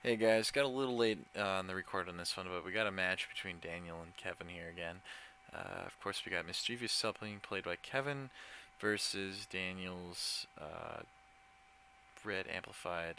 Hey guys, got a little late on the record on this one, but we got a match between Daniel and Kevin here again. Of course, we got Mischievous still being played by Kevin versus Daniel's red amplified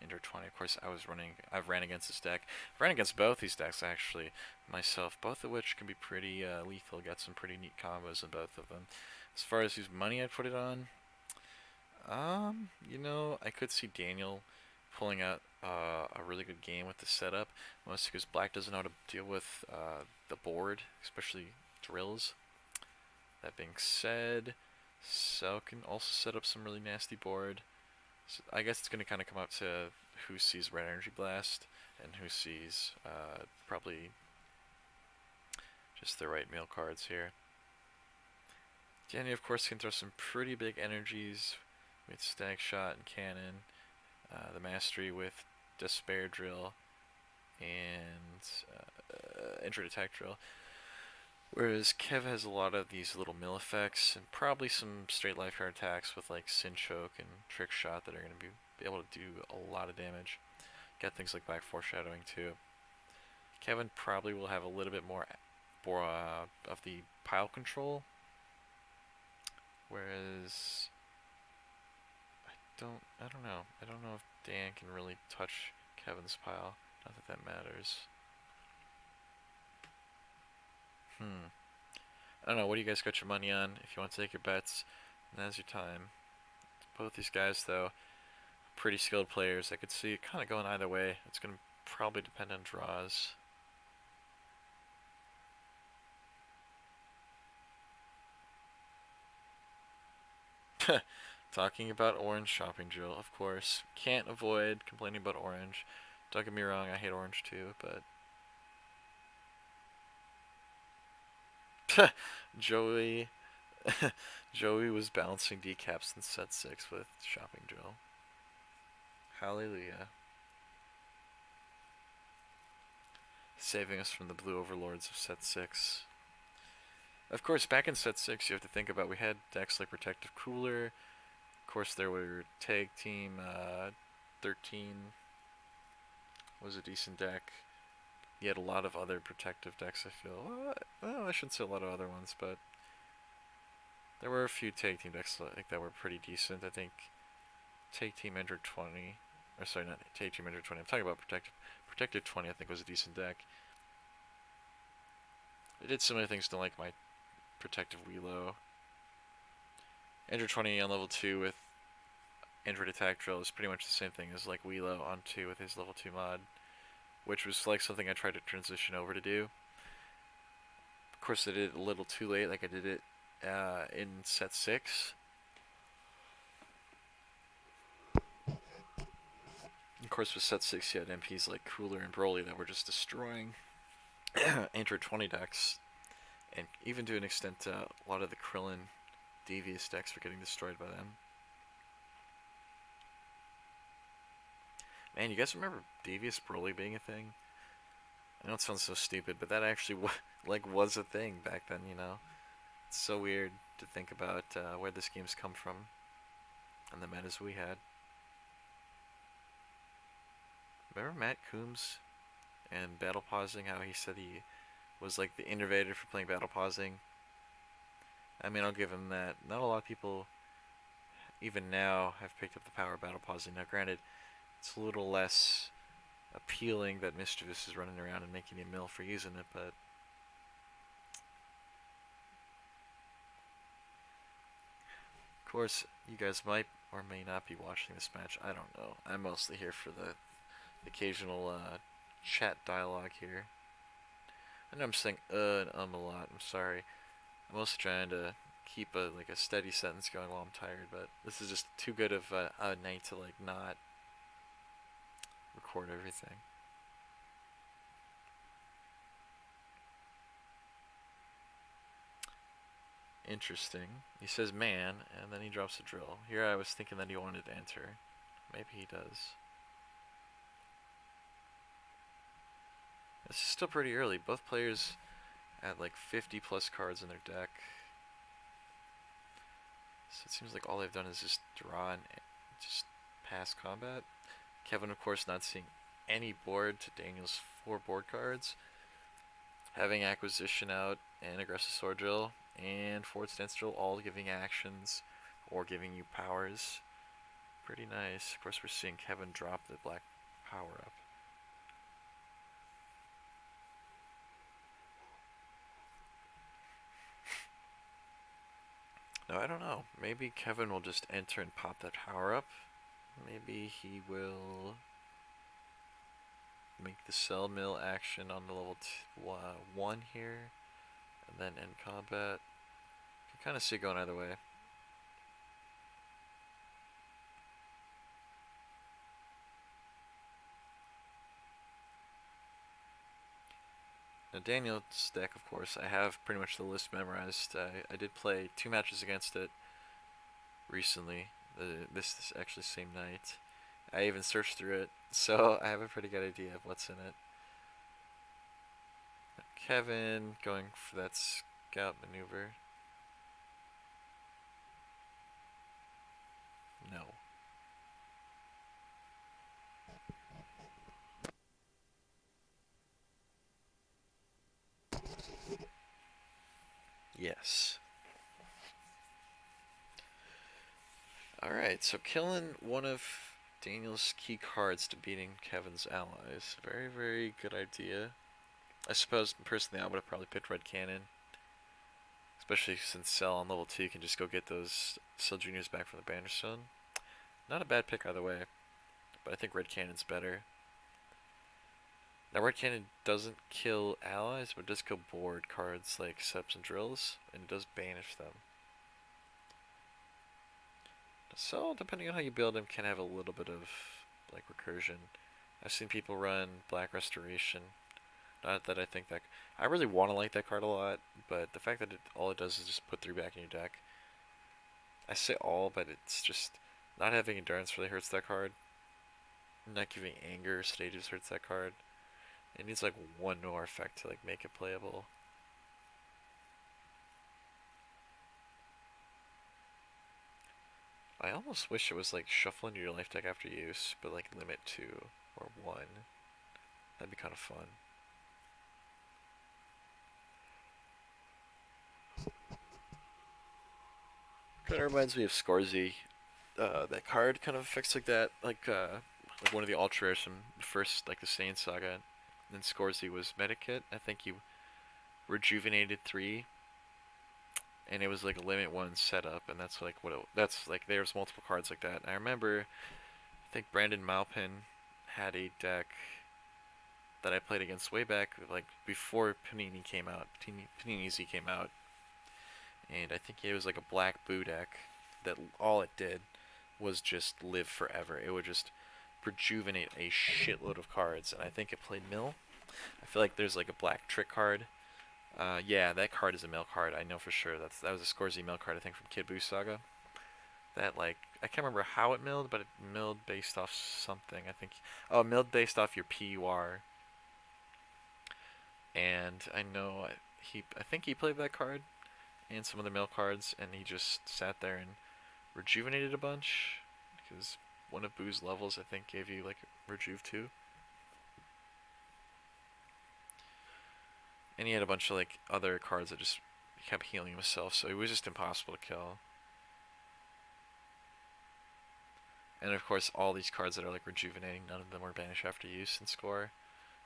Inter 20. Of course, I've ran against this deck. I've ran against both these decks actually myself, both of which can be pretty lethal. Got some pretty neat combos in both of them. As far as whose money I'd put it on, I could see Daniel pulling out a really good game with the setup, mostly because Black doesn't know how to deal with the board, especially drills. That being said, Cell can also set up some really nasty board. So I guess it's going to kind of come up to who sees Red Energy Blast and who sees probably just the right meal cards here. Danny, of course, can throw some pretty big energies with Static Shot and Cannon, the Mastery with Despair Drill, and Injured Attack Drill. Whereas Kev has a lot of these little mill effects and probably some straight life card attacks with like Sin Choke and Trick Shot that are going to be able to do a lot of damage. Got things like Black Foreshadowing too. Kevin probably will have a little bit more of the pile control, whereas I don't know. I don't know if Dan can really touch Kevin's pile. Not that that matters. I don't know. What do you guys got your money on? If you want to take your bets, now's your time. Both these guys, though, pretty skilled players. I could see it kind of going either way. It's going to probably depend on draws. Talking about orange shopping drill, of course. Can't avoid complaining about orange. Don't get me wrong, I hate orange too, but Joey Joey was balancing decaps in set 6 with shopping drill. Hallelujah. Saving us from the blue overlords of set 6. Of course, back in set 6, you have to think about we had decks like Protective Cooler. Of course, there were Tag Team 13 was a decent deck. You had a lot of other protective decks, I feel. Well, I shouldn't say a lot of other ones, but there were a few Tag Team decks like that were pretty decent. I think Tag Team Ender 20, or sorry, not Tag Team Ender 20. I'm talking about Protective 20. I think was a decent deck. It did similar things to like my Protective Wheelo. Ender 20 on level 2 with Android Attack Drill is pretty much the same thing as like Wheelo on 2 with his level 2 mod, which was like something I tried to transition over to do. Of course, I did it a little too late, like I did it in set 6. Of course, with set 6, you had MPs like Cooler and Broly that were just destroying Android 20 decks, and even to an extent, a lot of the Krillin Devious decks were getting destroyed by them. Man, you guys remember Devious Broly being a thing? I know it sounds so stupid, but that actually was a thing back then, you know? It's so weird to think about where this game's come from and the metas we had. Remember Matt Coombs and battle pausing, how he said he was like the innovator for playing battle pausing? I mean, I'll give him that. Not a lot of people, even now, have picked up the power of battle pausing. Now, granted, it's a little less appealing that Mischievous is running around and making a mill for using it, but of course, you guys might or may not be watching this match. I don't know. I'm mostly here for the occasional chat dialogue here. I know I'm saying and a lot. I'm sorry. I'm mostly trying to keep a steady sentence going while I'm tired, but this is just too good of a night to like not record everything. Interesting. He says man, and then he drops a drill. Here I was thinking that he wanted to enter. Maybe he does. This is still pretty early. Both players had like 50 plus cards in their deck. So it seems like all they've done is just draw and just pass combat. Kevin, of course, not seeing any board to Daniel's 4 board cards. Having Acquisition out and Aggressive Sword Drill and Forward Stance Drill all giving actions or giving you powers. Pretty nice. Of course, we're seeing Kevin drop the black power up. No, I don't know. Maybe Kevin will just enter and pop that power up. Maybe he will make the Cell Mill action on the level 1 here, and then end combat. You can kind of see it going either way. Now Daniel's deck, of course, I have pretty much the list memorized. I did play 2 matches against it recently. This actually same night. I even searched through it, so I have a pretty good idea of what's in it. Kevin going for that scout maneuver. No. Yes. Alright, so killing one of Daniel's key cards to beating Kevin's allies. Very, very good idea. I suppose, personally, I would have probably picked Red Cannon. Especially since Cell on level 2 can just go get those Cell Juniors back from the Bannerstone. Not a bad pick either way, but I think Red Cannon's better. Now, Red Cannon doesn't kill allies, but it does kill board cards like Seps and Drills, and it does banish them. So, depending on how you build him, can have a little bit of like recursion. I've seen people run Black Restoration. Not that I think that I really want to like that card a lot, but the fact that all it does is just put 3 back in your deck. I say all, but it's just not having endurance really hurts that card. Not giving anger stages hurts that card. It needs like 1 more effect to like make it playable. I almost wish it was like shuffle into your life deck after use, but like limit 2 or 1. That'd be kind of fun. Kind of reminds me of Scorzy. That card kind of affects like that, like one of the ultra rares from the first, like the Saiyan Saga. And then Scorzy was Medikit. I think you rejuvenated 3, and it was like a limit 1 setup, and that's like what that's like. There's multiple cards like that. And I remember, I think Brandon Maupin had a deck that I played against way back, like before Panini came out. Panini Z came out, and I think it was like a black Boo deck that all it did was just live forever. It would just rejuvenate a shitload of cards, and I think it played Mill. I feel like there's like a black trick card. Yeah, that card is a Mill card. I know for sure. That was a Scorzy Mill card, I think, from Kid Buu Saga. That, like, I can't remember how it milled, but it milled based off something. I think, oh, milled based off your PUR. And I know I think he played that card and some other mill cards, and he just sat there and rejuvenated a bunch, because one of Boo's levels, I think, gave you like Rejuve 2. And he had a bunch of like other cards that just kept healing himself, so it was just impossible to kill. And of course, all these cards that are like rejuvenating, none of them were banished after use and score,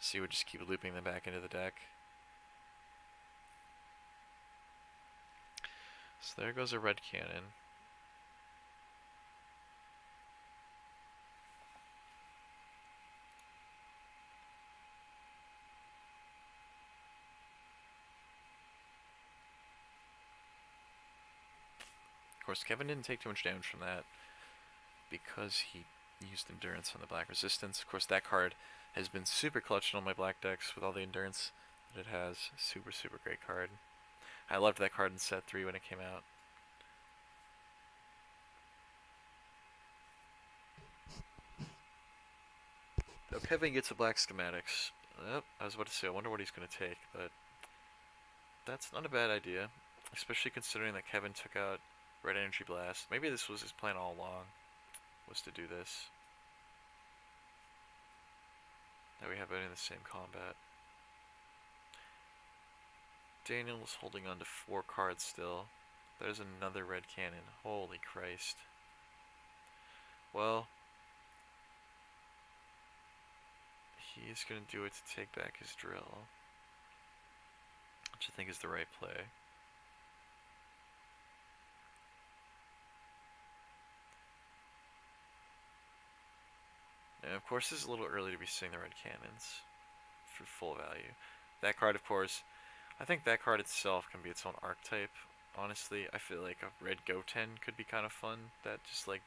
so you would just keep looping them back into the deck. So there goes a Red Cannon. Of course, Kevin didn't take too much damage from that because he used Endurance on the Black Resistance. Of course, that card has been super clutch in all my black decks with all the Endurance that it has. Super, super great card. I loved that card in set 3 when it came out. So Kevin gets a black schematics. I was about to say, I wonder what he's going to take, but that's not a bad idea, especially considering that Kevin took out Red Energy Blast. Maybe this was his plan all along, was to do this. that we have any of the same combat. Daniel's holding on to 4 cards still. There's another red cannon. Holy Christ. Well, he's going to do it to take back his drill, which I think is the right play. And of course, this is a little early to be seeing the red cannons for full value. That card, of course, I think that card itself can be its own archetype. Honestly, I feel like a red Goten could be kind of fun. That just like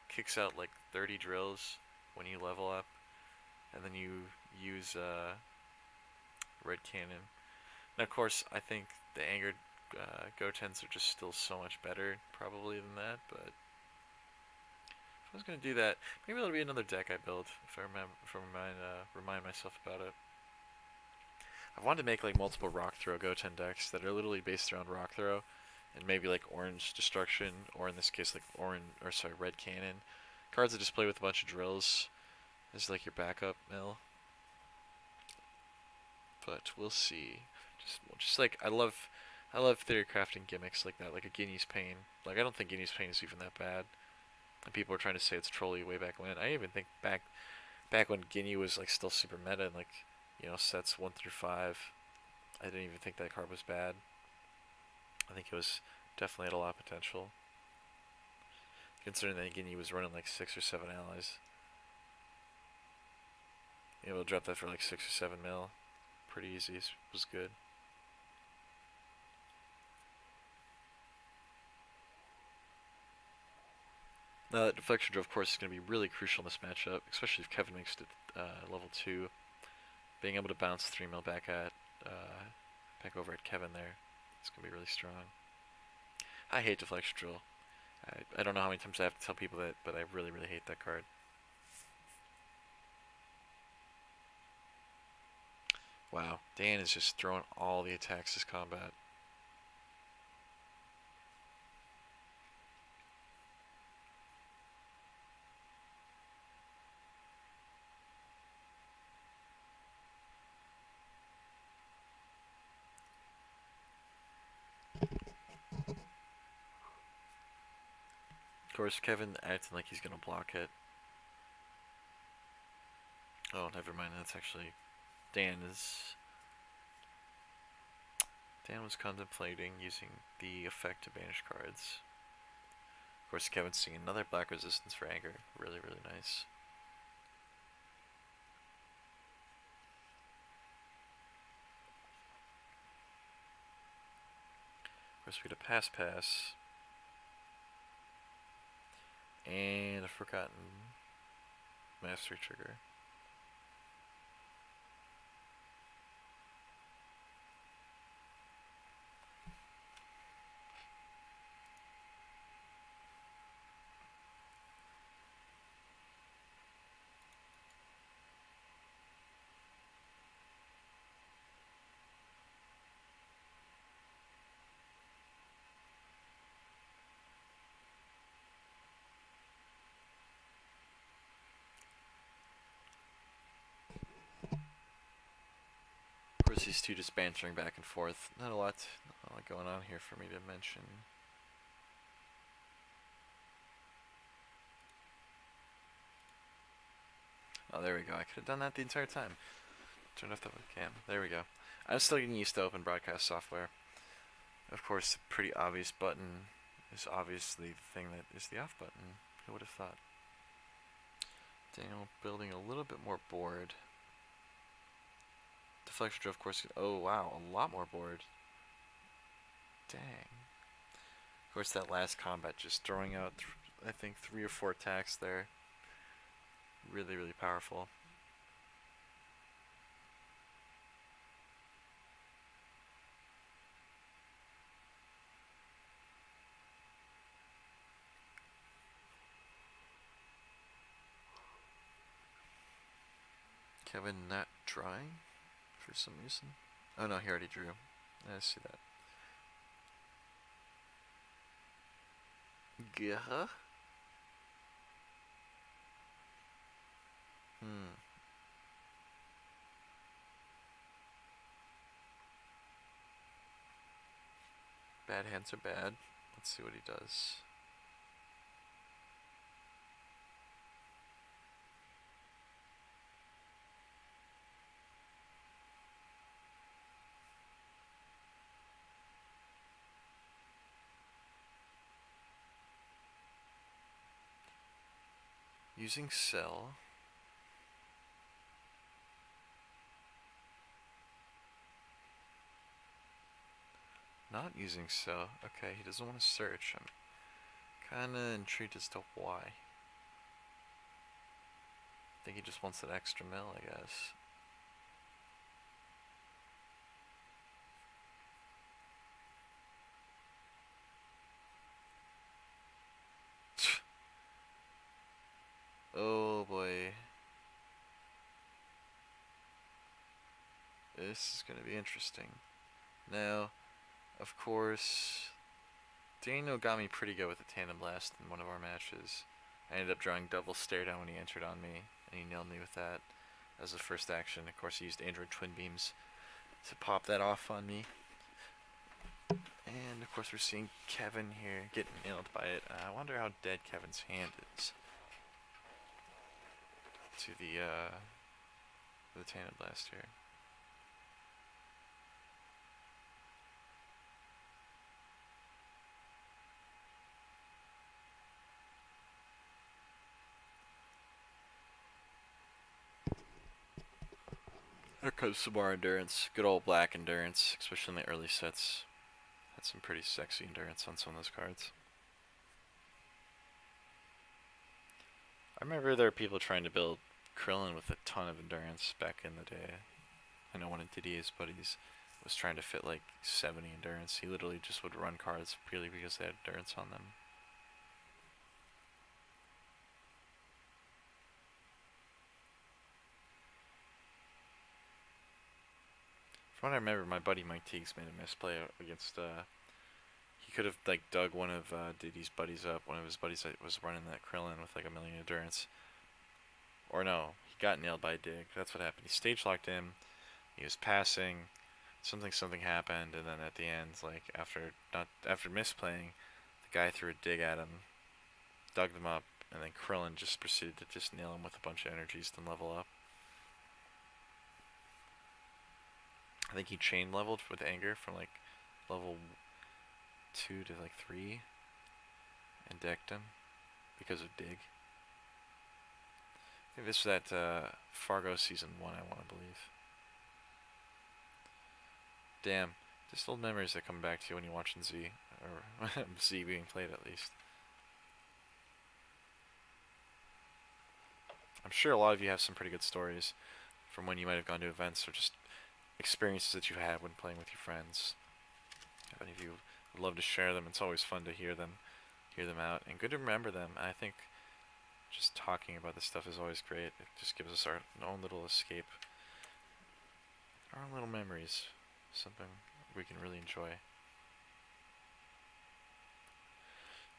kicks out like 30 drills when you level up, and then you use red cannon. And of course, I think the angered Gotens are just still so much better, probably, than that. But if I was gonna do that, maybe it'll be another deck I build if I remember, if I remind myself about it. I wanted to make like multiple rock throw Goten decks that are literally based around rock throw, and maybe like orange destruction, or in this case like red cannon. Cards that just play with a bunch of drills as like your backup mill. But we'll see. Just like I love theory crafting gimmicks like that, like a Guinea's Pain. Like I don't think Guinea's Pain is even that bad. And people were trying to say it's trolly way back when. I even think back when Guinea was like still super meta and like, sets 1 through 5. I didn't even think that card was bad. I think it was definitely had a lot of potential. Considering that Guinea was running like 6 or 7 allies. Able to drop that for like 6 or 7 mil. Pretty easy. Was good. Now that Deflection Drill, of course, is going to be really crucial in this matchup, especially if Kevin makes it level 2. Being able to bounce 3 mil back over at Kevin there, it's going to be really strong. I hate Deflection Drill. I don't know how many times I have to tell people that, but I really, really hate that card. Wow, Dan is just throwing all the attacks this combat. Of course, Kevin acting like he's going to block it. Oh, never mind. That's actually Dan was contemplating using the effect to banish cards. Of course, Kevin's seeing another black resistance for anger. Really, really nice. Of course, we get a pass. And a forgotten mastery trigger. Of course, these two just bantering back and forth. Not a lot going on here for me to mention. Oh, there we go. I could have done that the entire time. Turned off the webcam. There we go. I'm still getting used to open broadcast software. Of course, the pretty obvious button is obviously the thing that is the off button. Who would have thought? Daniel building a little bit more board. Deflection Drill, of course. Oh, wow. A lot more board. Dang. Of course, that last combat just throwing out, I think, 3 or 4 attacks there. Really, really powerful. Kevin not drawing for some reason. Oh no, he already drew. I see that. Gah. Bad hands are bad. Let's see what he does. Using cell. Not using cell. Okay, he doesn't want to search. I'm kind of intrigued as to why. I think he just wants that extra mill, I guess. Oh boy. This is going to be interesting. Now, of course, Daniel got me pretty good with the Tandem Blast in one of our matches. I ended up drawing double stare down when he entered on me, and he nailed me with that as the first action. Of course, he used Android Twin Beams to pop that off on me. And of course, we're seeing Kevin here getting nailed by it. I wonder how dead Kevin's hand is to the Tandem Blast here. There comes some more endurance. Good old black endurance, especially in the early sets. Had some pretty sexy endurance on some of those cards. I remember there were people trying to build Krillin with a ton of endurance back in the day. I know one of Didier's buddies was trying to fit like 70 endurance. He literally just would run cards purely because they had endurance on them. From what I remember, my buddy Mike Teagues made a misplay against. He could have like dug one of Diddy's buddies up, one of his buddies that was running that Krillin with like a million endurance. Or no, he got nailed by a dig. That's what happened. He stage locked him. He was passing. Something happened, and then at the end, like after misplaying, the guy threw a dig at him, dug them up, and then Krillin just proceeded to just nail him with a bunch of energies to level up. I think he chain leveled with anger from like level 2 to like 3 and decked him because of dig. I think this was at Fargo season 1, I want to believe. Damn, just old memories that come back to you when you're watching Z, or Z being played at least. I'm sure a lot of you have some pretty good stories from when you might have gone to events or just experiences that you've had when playing with your friends. If any of you would love to share them, it's always fun to hear them out, and good to remember them. I think just talking about this stuff is always great. It just gives us our own little escape, our own little memories, something we can really enjoy.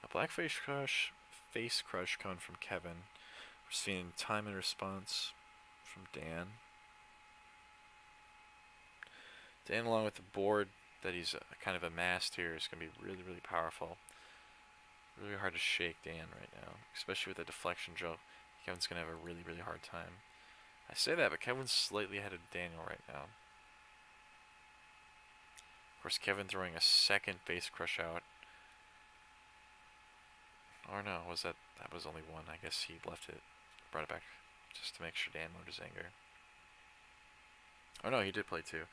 A Black Face Crush coming from Kevin. We're seeing time and response from Dan. Dan, along with the board that he's kind of amassed here, is going to be really, really powerful. Really hard to shake Dan right now, especially with the deflection drill. Kevin's going to have a really, really hard time. I say that, but Kevin's slightly ahead of Daniel right now. Of course, Kevin throwing a second Face Crush out. Or no, that was only one. I guess he left it, brought it back just to make sure Dan loaded his anger. Oh no, he did play two.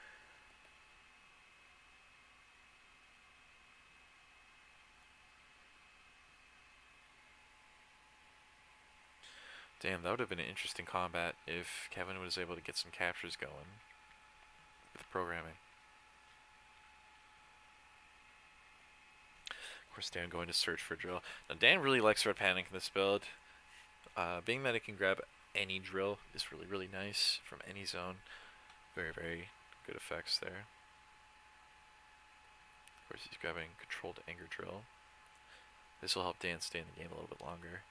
Damn, that would have been an interesting combat if Kevin was able to get some captures going with programming. Of course, Dan going to search for a drill. Now, Dan really likes Red Panic in this build. Being that it can grab any drill is really, really nice from any zone. Very, very good effects there. Of course, he's grabbing controlled anger drill. This will help Dan stay in the game a little bit longer.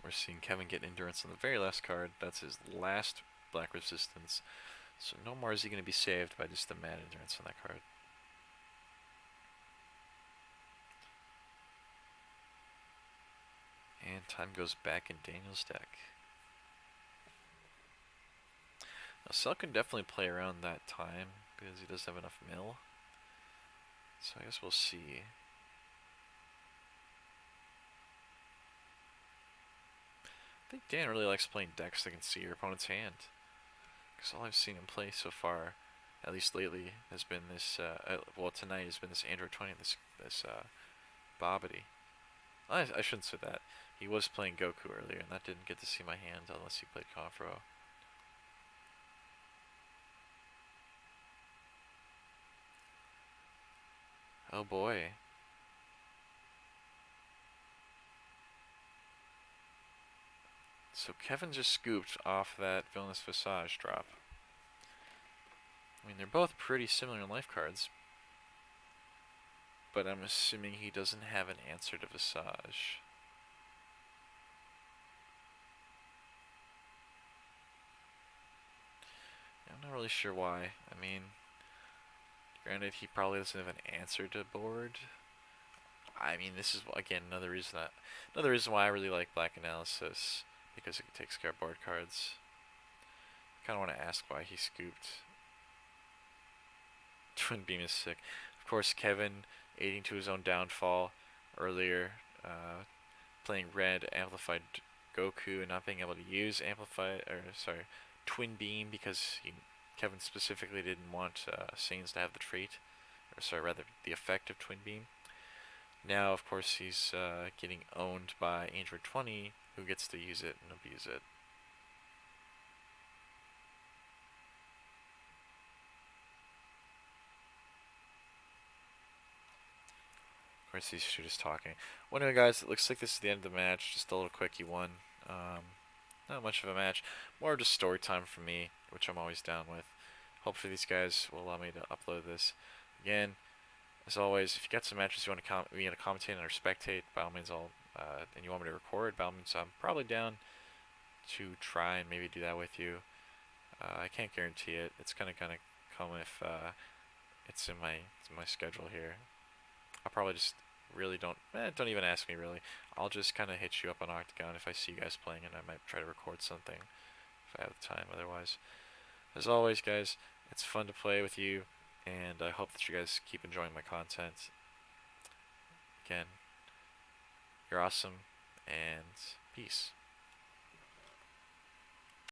We're seeing Kevin get endurance on the very last card. That's his last black resistance. So no more is he going to be saved by just the mad endurance on that card. And time goes back in Daniel's deck. Now, Cell can definitely play around that time because he does have enough mill. So I guess we'll see. I think Dan really likes playing decks that can see your opponent's hand. Because all I've seen him play so far, at least lately, has been this, well, tonight has been this Android 20, this Bobbity. I shouldn't say that. He was playing Goku earlier, and that didn't get to see my hand unless he played Confro. Oh boy. So Kevin just scooped off that Villainous Visage drop. I mean, they're both pretty similar in life cards. But I'm assuming he doesn't have an answer to Visage. I'm not really sure why. I mean, granted, he probably doesn't have an answer to board. I mean, this is again another reason why I really like Black Analysis, because it takes care of board cards. Kind of want to ask why he scooped. Twin Beam is sick. Of course, Kevin aiding to his own downfall earlier, playing red amplified Goku and not being able to use Twin Beam because Kevin specifically didn't want Saiyans to have the trait, the effect of Twin Beam. Now, of course, he's getting owned by Android 20, who gets to use it and abuse it. Of course, these shooters talking. Well, anyway, guys, it looks like this is the end of the match. Just a little quickie one. Not much of a match. More just story time for me, which I'm always down with. Hopefully these guys will allow me to upload this. Again, as always, if you got some matches you want to commentate or spectate, by all means, and you want me to record, by all means, I'm probably down to try and maybe do that with you. I can't guarantee it. It's gonna come if it's in my schedule here. I'll probably just really don't even ask me really. I'll just kind of hit you up on Octagon if I see you guys playing, and I might try to record something if I have the time. Otherwise, as always, guys, it's fun to play with you, and I hope that you guys keep enjoying my content. Again, you're awesome, and peace.